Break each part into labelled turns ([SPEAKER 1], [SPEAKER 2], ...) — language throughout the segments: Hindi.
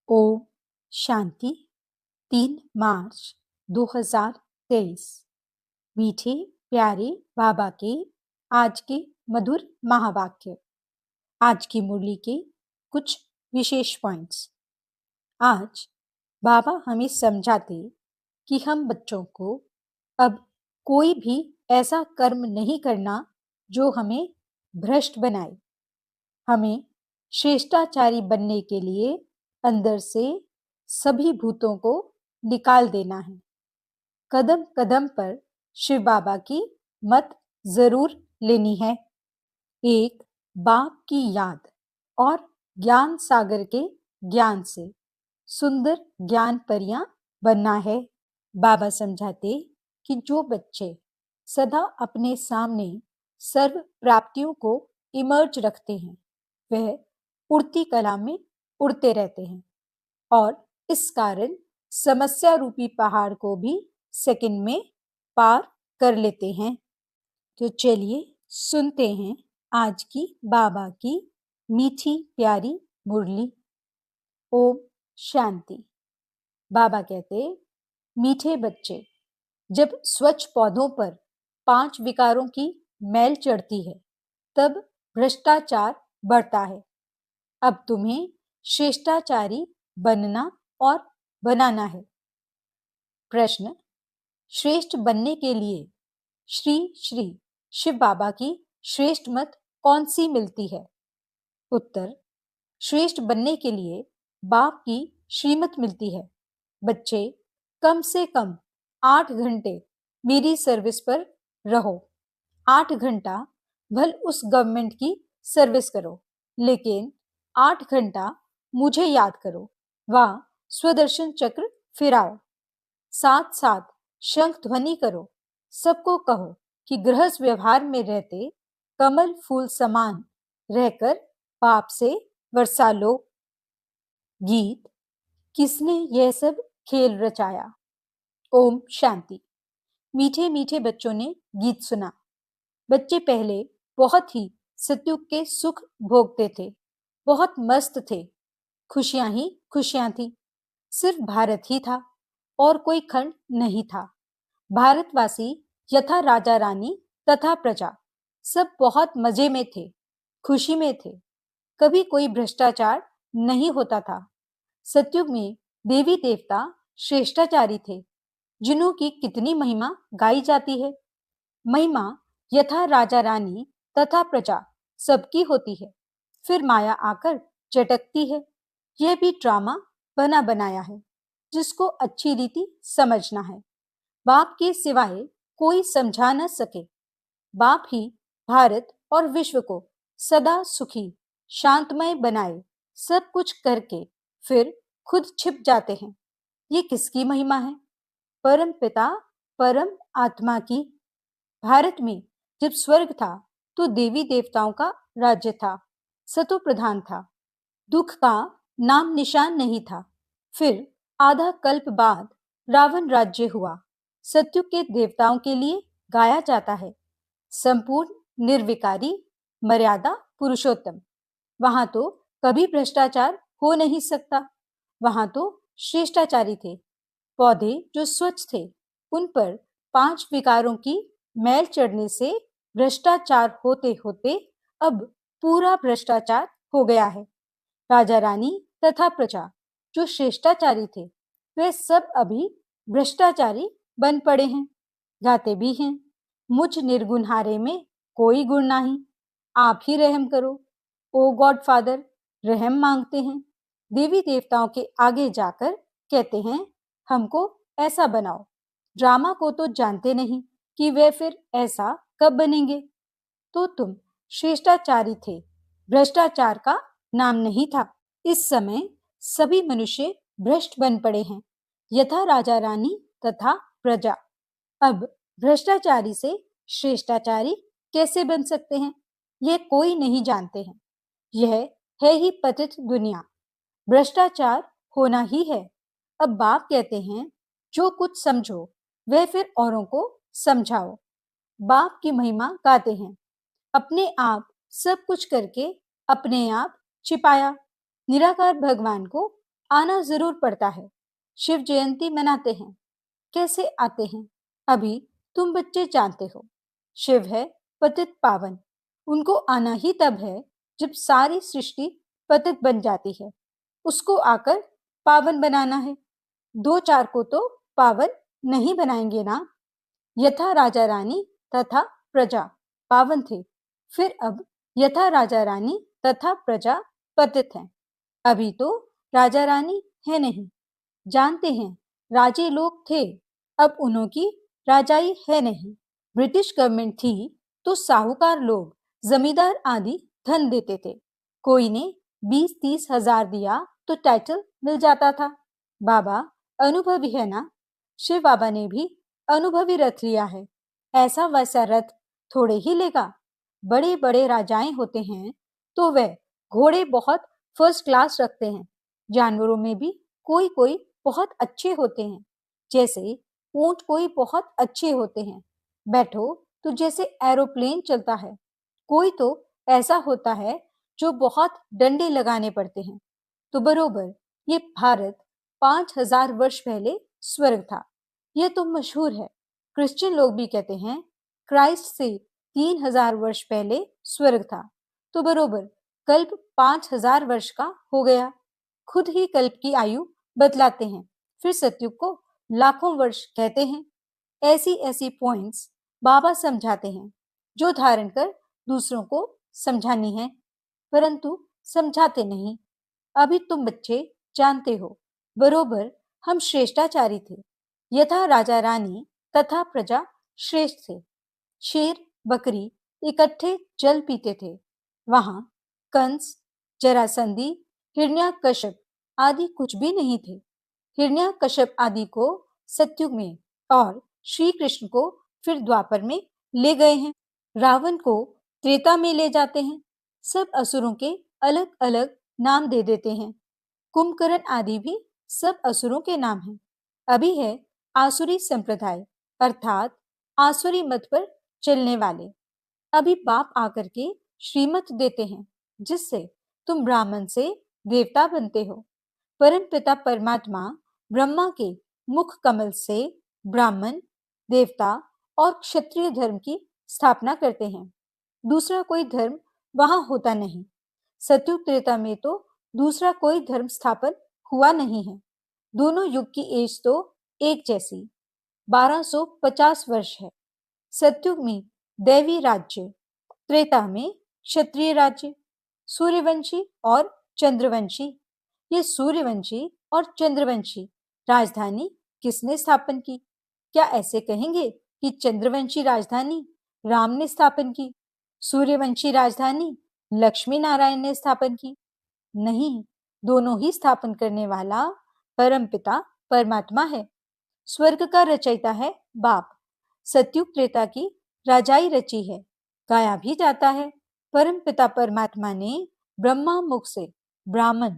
[SPEAKER 1] ओम शांति। 3 मार्च 2023। मीठे प्यारे बाबा के आज के मधुर महावाक्य। आज की मुरली के कुछ विशेष पॉइंट्स। आज बाबा हमें समझाते कि हम बच्चों को अब कोई भी ऐसा कर्म नहीं करना जो हमें भ्रष्ट बनाए। हमें श्रेष्ठाचारी बनने के लिए अंदर से सभी भूतों को निकाल देना है। कदम कदम पर शिव बाबा की मत जरूर लेनी है। एक बाप की याद और ज्ञान सागर के ज्ञान से सुंदर ज्ञान परियां बनना है। बाबा समझाते कि जो बच्चे सदा अपने सामने सर्व प्राप्तियों को इमर्ज रखते हैं वह उड़ती कला में उड़ते रहते हैं और इस कारण समस्या रूपी पहाड़ को भी सेकंड में पार कर लेते हैं। तो चलिए सुनते हैं आज की बाबा की मीठी प्यारी मुरली। ओम शांति। बाबा कहते, मीठे बच्चे, जब स्वच्छ पौधों पर 5 विकारों की मैल चढ़ती है तब भ्रष्टाचार बढ़ता है। अब तुम्हें श्रेष्ठाचारी बनना और बनाना है। प्रश्न, श्रेष्ठ बनने के लिए श्री श्री शिव बाबा की श्रेष्ठ मत कौन सी मिलती है? उत्तर, श्रेष्ठ बनने के लिए बाप की श्रीमत मिलती है। बच्चे, कम से कम 8 घंटे मेरी सर्विस पर रहो। 8 घंटा भल उस गवर्नमेंट की सर्विस करो, लेकिन 8 घंटा मुझे याद करो, वह स्वदर्शन चक्र फिराओ। साथ साथ शंख ध्वनि करो। सबको कहो कि गृहस्थ व्यवहार में रहते कमल फूल समान रहकर बाप से वर्षा लो। गीत, किसने यह सब खेल रचाया? ओम शांति। मीठे मीठे बच्चों ने गीत सुना। बच्चे पहले बहुत ही सतयुग के सुख भोगते थे, बहुत मस्त थे। खुशियां ही खुशियां थी। सिर्फ भारत ही था और कोई खंड नहीं था। भारतवासी यथा राजा रानी तथा प्रजा सब बहुत मजे में थे, खुशी में थे। कभी कोई भ्रष्टाचार नहीं होता था। सतयुग में देवी देवता श्रेष्ठाचारी थे, जिन्हों की कितनी महिमा गाई जाती है। महिमा यथा राजा रानी तथा प्रजा सबकी होती है, फिर माया आकर चटकती है। यह भी ड्रामा बना बनाया है, जिसको अच्छी रीति समझना है। बाप के सिवाय कोई समझा न सके। बाप ही भारत और विश्व को सदा सुखी शांतमय बनाए, सब कुछ करके फिर खुद छिप जाते हैं। ये किसकी महिमा है? परम पिता परम आत्मा की। भारत में जब स्वर्ग था तो देवी देवताओं का राज्य था, सतो प्रधान था। दुख का नाम निशान नहीं था। फिर आधा कल्प बाद रावण राज्य हुआ। सतयुग के देवताओं के लिए गाया जाता है, संपूर्ण निर्विकारी मर्यादा पुरुषोत्तम। वहां तो कभी भ्रष्टाचार हो नहीं सकता। वहां तो श्रेष्ठाचारी थे। पौधे जो स्वच्छ थे उन पर 5 विकारों की मैल चढ़ने से भ्रष्टाचार होते होते अब पूरा भ्रष्टाचार हो गया है। राजा रानी तथा प्रजा जो श्रेष्ठाचारी थे वे सब अभी भ्रष्टाचारी बन पड़े हैं। गाते भी हैं, मुझ निर्गुणहारे में कोई गुण नहीं, आप ही रहम करो। ओ गॉड फादर, रहम मांगते हैं। देवी देवताओं के आगे जाकर कहते हैं, हमको ऐसा बनाओ। ड्रामा को तो जानते नहीं कि वे फिर ऐसा कब बनेंगे। तो तुम श्रेष्ठाचारी थे, भ्रष्टाचार का नाम नहीं था। इस समय सभी मनुष्य भ्रष्ट बन पड़े हैं, यथा राजा रानी तथा प्रजा। अब भ्रष्टाचारी से श्रेष्ठाचारी कैसे बन सकते हैं, यह कोई नहीं जानते हैं। यह है ही पतित दुनिया, भ्रष्टाचार होना ही है। अब बाप कहते हैं, जो कुछ समझो वह फिर औरों को समझाओ। बाप की महिमा गाते हैं। अपने आप सब कुछ करके अपने आप छिपाया। निराकार भगवान को आना जरूर पड़ता है। शिव जयंती मनाते हैं। कैसे आते हैं? अभी तुम बच्चे जानते हो। शिव है पतित पावन। उनको आना ही तब है जब सारी सृष्टि पतित बन जाती है। उसको आकर पावन बनाना है। दो चार को तो पावन नहीं बनाएंगे ना। यथा राजा रानी तथा प्रजा पावन थे, फिर अब यथा राजा रानी तथा प्रजा पतित हैं। अभी तो राजा रानी है नहीं। जानते हैं राजे लोग थे, अब उन्हों की राजाई है नहीं। ब्रिटिश गवर्नमेंट थी तो साहूकार लोग, जमींदार आदि धन देते थे। कोई ने 20-30 हजार दिया तो टाइटल मिल जाता था। बाबा अनुभवी है ना। शिव बाबा ने भी अनुभवी रथ लिया है। ऐसा वैसा रथ थोड़े ही लेगा। बड़े बड़े राजाएं होते हैं तो वे घोड़े बहुत फर्स्ट क्लास रखते हैं। जानवरों में भी कोई कोई बहुत अच्छे होते हैं। जैसे ऊंट कोई बहुत अच्छे होते हैं। बैठो तो जैसे एरोप्लेन चलता है। कोई तो ऐसा होता है जो बहुत डंडे लगाने पड़ते हैं। तो बरोबर ये भारत 5000 वर्ष पहले स्वर्ग था। यह तो मशहूर है। क्रिश्चियन लोग भी कहते हैं क्राइस्ट से 3000 वर्ष पहले स्वर्ग था। तो बरोबर कल्प 5000 वर्ष का हो गया। खुद ही कल्प की आयु बतलाते हैं, फिर सतयुग को लाखों वर्ष कहते हैं। ऐसी ऐसी पॉइंट्स बाबा समझाते हैं जो धारण कर दूसरों को समझानी है, परंतु समझाते नहीं। अभी तुम बच्चे जानते हो, बरोबर हम श्रेष्ठाचारी थे। यथा राजा रानी तथा प्रजा श्रेष्ठ थे। शेर बकरी इकट्ठे जल पीते थे। वहां कंस, जरासंधी, हिरण्यकश्यप आदि कुछ भी नहीं थे। हिरण्यकश्यप आदि को सतयुग में और श्री कृष्ण को फिर द्वापर में ले गए हैं। रावण को त्रेता में ले जाते हैं। सब असुरों के अलग अलग नाम दे देते हैं। कुंभकर्ण आदि भी सब असुरों के नाम हैं। अभी है आसुरी संप्रदाय, अर्थात आसुरी मत पर चलने वाले। अभी बाप आकर के श्रीमत देते हैं, जिससे तुम ब्राह्मण से देवता बनते हो। परम पिता परमात्मा ब्रह्मा के मुख कमल से ब्राह्मण, देवता और क्षत्रिय धर्म की स्थापना करते हैं। दूसरा कोई धर्म वहां होता नहीं। सतयुग त्रेता में तो दूसरा कोई धर्म स्थापन हुआ नहीं है। दोनों युग की एज तो एक जैसी 1250 वर्ष है। सतयुग में दैवी राज्य, त्रेता में क्षत्रिय राज्य, सूर्यवंशी और चंद्रवंशी। ये सूर्यवंशी और चंद्रवंशी राजधानी किसने स्थापन की? क्या ऐसे कहेंगे कि चंद्रवंशी राजधानी राम ने स्थापन की, सूर्यवंशी राजधानी लक्ष्मी नारायण ने स्थापन की? नहीं, दोनों ही स्थापन करने वाला परमपिता परमात्मा है। स्वर्ग का रचयिता है बाप। सतयुग त्रेता की राजाई रची है, गाया भी जाता है। परमपिता परमात्मा ने ब्रह्मा मुख से ब्राह्मण,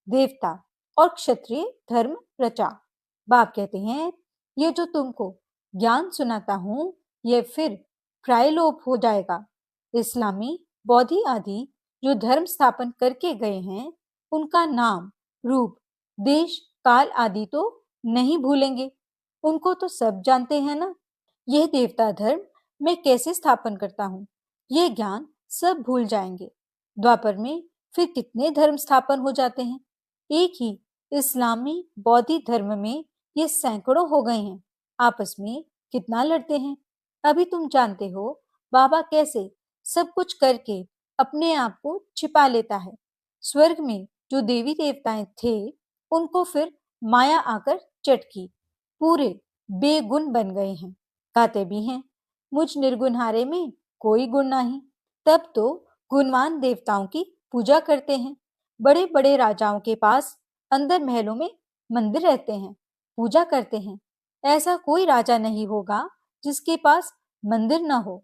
[SPEAKER 1] देवता और क्षत्रिय धर्म रचा। बाप कहते हैं ये जो तुमको ज्ञान सुनाता हूं, ये फिर प्रायलोप हो जाएगा। इस्लामी, बौद्धि आदि जो धर्म स्थापन करके गए हैं, उनका नाम, रूप, देश, काल आदि तो नहीं भूलेंगे। उनको तो सब जानते हैं ना। यह देवता धर्म मैं कैसे स्थापन करता हूँ, ये ज्ञान सब भूल जाएंगे। द्वापर में फिर कितने धर्म स्थापन हो जाते हैं। एक ही इस्लामी बौद्ध धर्म में ये सैकड़ों हो गए हैं। आपस में कितना लड़ते हैं। अभी तुम जानते हो बाबा कैसे सब कुछ करके अपने आप को छिपा लेता है। स्वर्ग में जो देवी देवताएं थे, उनको फिर माया आकर चटकी, पूरे बेगुण बन गए हैं। गाते भी हैं मुझ निर्गुणहारे में कोई गुण नहीं। तब तो गुणवान देवताओं की पूजा करते हैं। बड़े बड़े राजाओं के पास अंदर महलों में मंदिर रहते हैं, पूजा करते हैं। ऐसा कोई राजा नहीं होगा जिसके पास मंदिर न हो।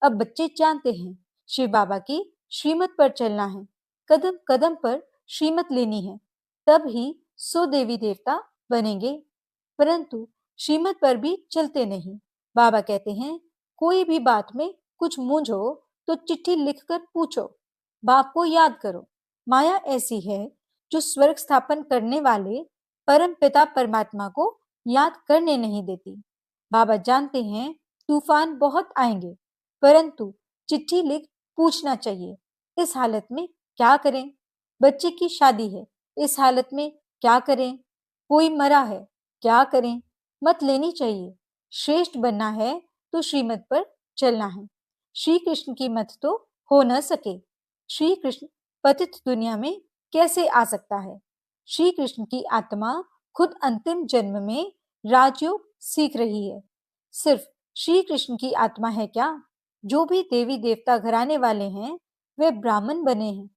[SPEAKER 1] अब बच्चे जानते हैं शिव बाबा की श्रीमत पर चलना है। कदम कदम पर श्रीमत लेनी है, तब ही सो देवी देवता बनेंगे। परंतु श्रीमत पर भी चलते नहीं। बाबा कहते हैं कोई भी बात में कुछ मूंझो तो चिट्ठी लिखकर पूछो। बाप को याद करो। माया ऐसी है जो स्वर्ग स्थापन करने वाले परम पिता परमात्मा को याद करने नहीं देती। बाबा जानते हैं तूफान बहुत आएंगे, परंतु चिट्ठी लिख पूछना चाहिए, इस हालत में क्या करें? बच्चे की शादी है, इस हालत में क्या करें? कोई मरा है, क्या करें? मत लेनी चाहिए। श्रेष्ठ बनना है तो श्रीमत पर चलना है। श्री कृष्ण की मत तो हो न सके। श्री कृष्ण पतित दुनिया में कैसे आ सकता है? श्री कृष्ण की आत्मा खुद अंतिम जन्म में राजयोग सीख रही है। सिर्फ श्री कृष्ण की आत्मा है क्या? जो भी देवी देवता घराने वाले हैं वे ब्राह्मण बने हैं।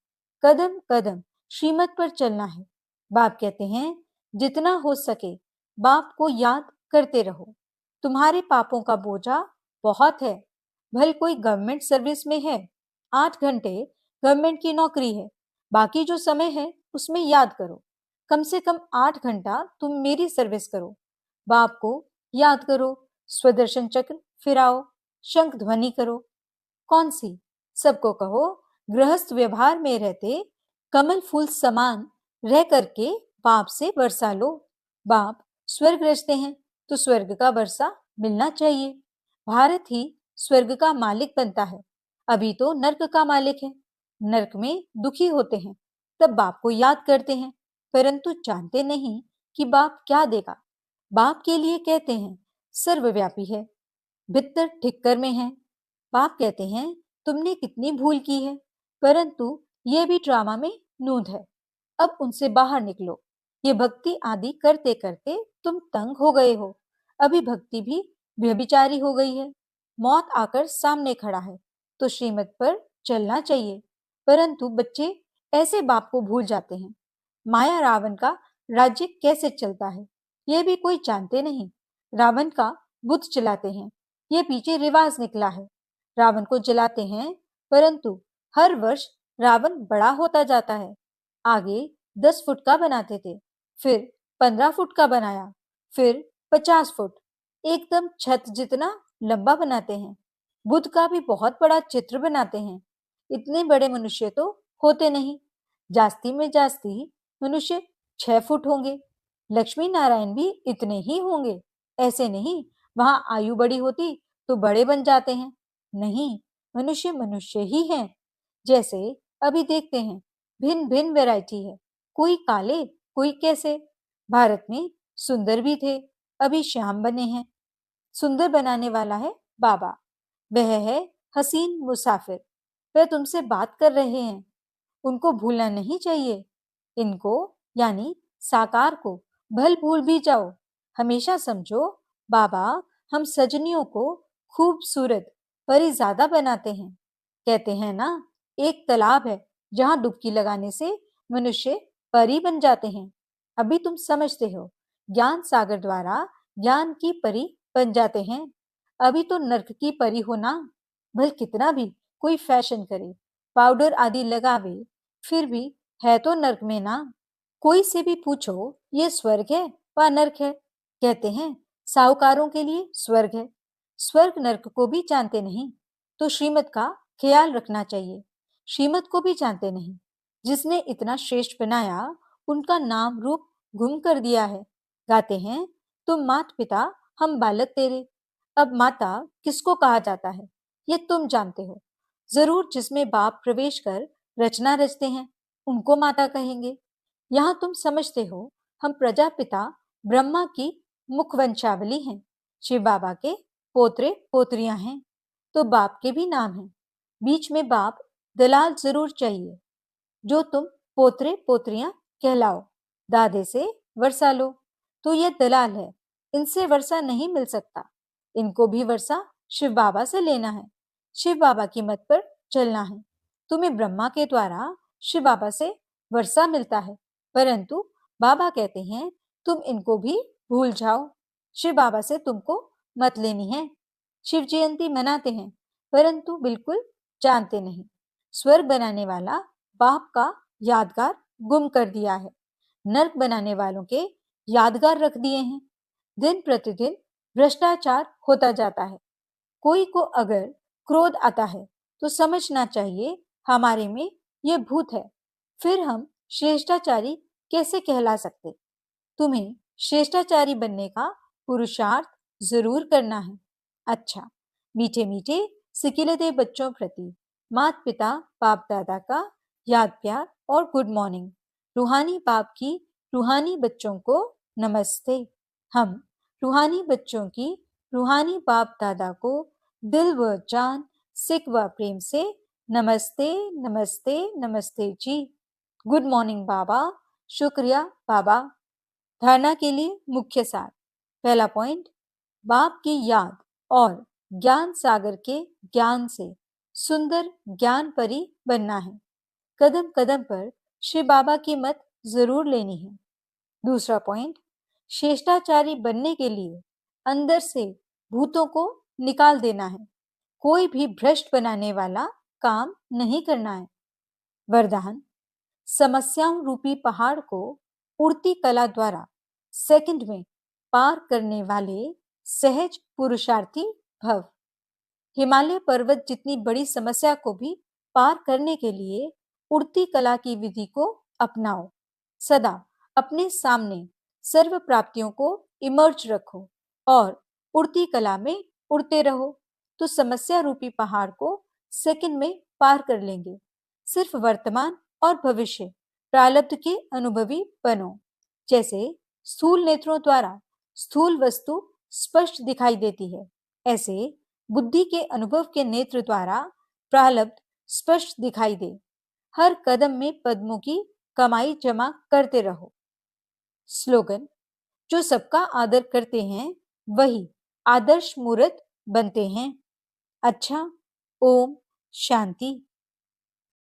[SPEAKER 1] कदम कदम श्रीमत पर चलना है। बाप कहते हैं जितना हो सके बाप को याद करते रहो। तुम्हारे पापों का बोझा बहुत है। भले कोई गवर्नमेंट सर्विस में है, 8 घंटे गवर्नमेंट की नौकरी है, बाकी जो समय है उसमें याद करो। कम से कम 8 घंटा तुम मेरी सर्विस करो। बाप को याद करो, स्वदर्शन चक्र फिराओ, शंख ध्वनि करो। कौन सी? सबको कहो, गृहस्थ व्यवहार में रहते कमल फूल समान रह करके बाप से वर्षा लो। बाप स्वर्ग रचते हैं तो स्वर्ग का वर्षा मिलना चाहिए। भारत ही स्वर्ग का मालिक बनता है, अभी तो नर्क का मालिक है। नर्क में दुखी होते हैं, तब बाप को याद करते हैं, परंतु जानते नहीं कि बाप क्या देगा। बाप के लिए कहते हैं सर्वव्यापी है, भीतर ठिक्कर में है। बाप कहते हैं तुमने कितनी भूल की है, परंतु यह भी ड्रामा में नूंद है। अब उनसे बाहर निकलो। ये भक्ति आदि करते करते तुम तंग हो गए हो। अभी भक्ति भी व्यभिचारी हो गई है। मौत आकर सामने खड़ा है तो श्रीमत पर चलना चाहिए, परंतु बच्चे ऐसे बाप को भूल जाते हैं। माया रावण का राज्य कैसे चलता है यह भी कोई जानते नहीं। रावण का बुत चलाते हैं, ये पीछे रिवाज निकला है। रावण को जलाते हैं, परंतु हर वर्ष रावण बड़ा होता जाता है। आगे 10 फुट का बनाते थे, फिर 15 फुट का बनाया, फिर 50 फुट, एकदम छत जितना लंबा बनाते हैं। बुद्ध का भी बहुत बड़ा चित्र बनाते हैं। इतने बड़े मनुष्य तो होते नहीं, जास्ती में जास्ती मनुष्य 6 फुट होंगे। लक्ष्मी नारायण भी इतने ही होंगे। ऐसे नहीं वहां आयु बड़ी होती तो बड़े बन जाते हैं। नहीं, मनुष्य मनुष्य ही हैं। जैसे अभी देखते हैं भिन्न भिन्न वैरायटी है, कोई काले कोई कैसे। भारत में सुंदर भी थे, अभी श्याम बने हैं। सुंदर बनाने वाला है बाबा, वह है हसीन मुसाफिर। वह तुमसे बात कर रहे हैं, उनको भूलना नहीं चाहिए। इनको यानी साकार को भल भूल भी जाओ, हमेशा समझो बाबा हम सजनियों को खूबसूरत परिज्यादा बनाते हैं। कहते हैं ना एक तालाब है जहां डुबकी लगाने से मनुष्य परी बन जाते हैं। अभी तुम समझते हो ज्ञान सागर द्वारा ज्ञान की परी बन जाते हैं। अभी तो नर्क की परी हो ना। भल कितना भी कोई फैशन करे, पाउडर आदि लगावे, फिर भी है तो नर्क में ना। कोई से भी पूछो ये स्वर्ग है व नर्क है, कहते हैं साहूकारों के लिए स्वर्ग है। स्वर्ग नर्क को भी जानते नहीं तो श्रीमत का ख्याल रखना चाहिए। श्रीमत को भी जानते नहीं, जिसने इतना श्रेष्ठ बनाया उनका नाम रूप गुम कर दिया है। गाते हैं तुम मात पिता हम बालक तेरे। अब माता किसको कहा जाता है ये तुम जानते हो। जरूर जिसमें बाप प्रवेश कर रचना रचते हैं उनको माता कहेंगे। यहाँ तुम समझते हो हम प्रजापिता ब्रह्मा की मुख वंशावली हैं, शिव बाबा के पोत्रे पोत्रियां हैं, तो बाप के भी नाम हैं। बीच में बाप दलाल जरूर चाहिए, जो तुम पोत्रे पोत्रियां कहलाओ। दादे से वर्षा लो तो ये दलाल है, इनसे वर्षा नहीं मिल सकता। इनको भी वर्षा शिव बाबा से लेना है, शिव बाबा की मत पर चलना है। तुम्हें ब्रह्मा के द्वारा शिव बाबा से वर्षा मिलता है, परंतु बाबा कहते हैं तुम इनको भी भूल जाओ। शिव बाबा से तुमको मत लेनी है। शिव जयंती मनाते हैं, परंतु बिल्कुल जानते नहीं। स्वर्ग बनाने वाला बाप का यादगार गुम कर दिया है, नर्क बनाने वालों के यादगार रख दिए हैं। दिन प्रतिदिन भ्रष्टाचार होता जाता है। कोई को अगर क्रोध आता है तो समझना चाहिए हमारे में यह भूत है, फिर हम श्रेष्ठाचारी कैसे कहला सकते। तुम्हें श्रेष्ठाचारी बनने का पुरुषार्थ जरूर करना है। अच्छा, मीठे मीठे सिकिलते बच्चों प्रति माता पिता बाप दादा का याद प्यार और गुड मॉर्निंग। रूहानी बाप की रूहानी बच्चों को नमस्ते। हम रूहानी बच्चों की रूहानी बाप दादा को दिल व जान सिक व प्रेम से नमस्ते नमस्ते नमस्ते जी। गुड मॉर्निंग बाबा। शुक्रिया बाबा। धारणा के लिए मुख्य सार। पहला पॉइंट, बाप की याद और ज्ञान सागर के ज्ञान से सुंदर ज्ञान परी बनना है। कदम कदम पर श्री बाबा की मत जरूर लेनी है। दूसरा पॉइंट, श्रेष्ठाचारी बनने के लिए अंदर से भूतों को निकाल देना है। कोई भी भ्रष्ट बनाने वाला काम नहीं करना है। वरदान, समस्याओं रूपी पहाड़ को उड़ती कला द्वारा सेकंड में पार करने वाले सहज पुरुषार्थी भव। हिमालय पर्वत जितनी बड़ी समस्या को भी पार करने के लिए उड़ती कला की विधि को अपनाओ। सदा अपने सामने सर्व प्राप्तियों को इमर्ज रखो और उड़ती कला में उड़ते रहो, तो समस्या रूपी पहाड़ को सेकंड में पार कर लेंगे। सिर्फ वर्तमान और भविष्य प्रारब्ध के अनुभवी बनो। जैसे स्थूल नेत्रों द्वारा स्थूल वस्तु स्पष्ट दिखाई देती है, ऐसे बुद्धि के अनुभव के नेत्र द्वारा प्रारब्ध स्पष्ट दिखाई दे। हर कदम में पद्मों की कमाई जमा करते रहो। स्लोगन, जो सबका आदर करते हैं वही आदर्श मूर्त बनते हैं। अच्छा, ओम शांति।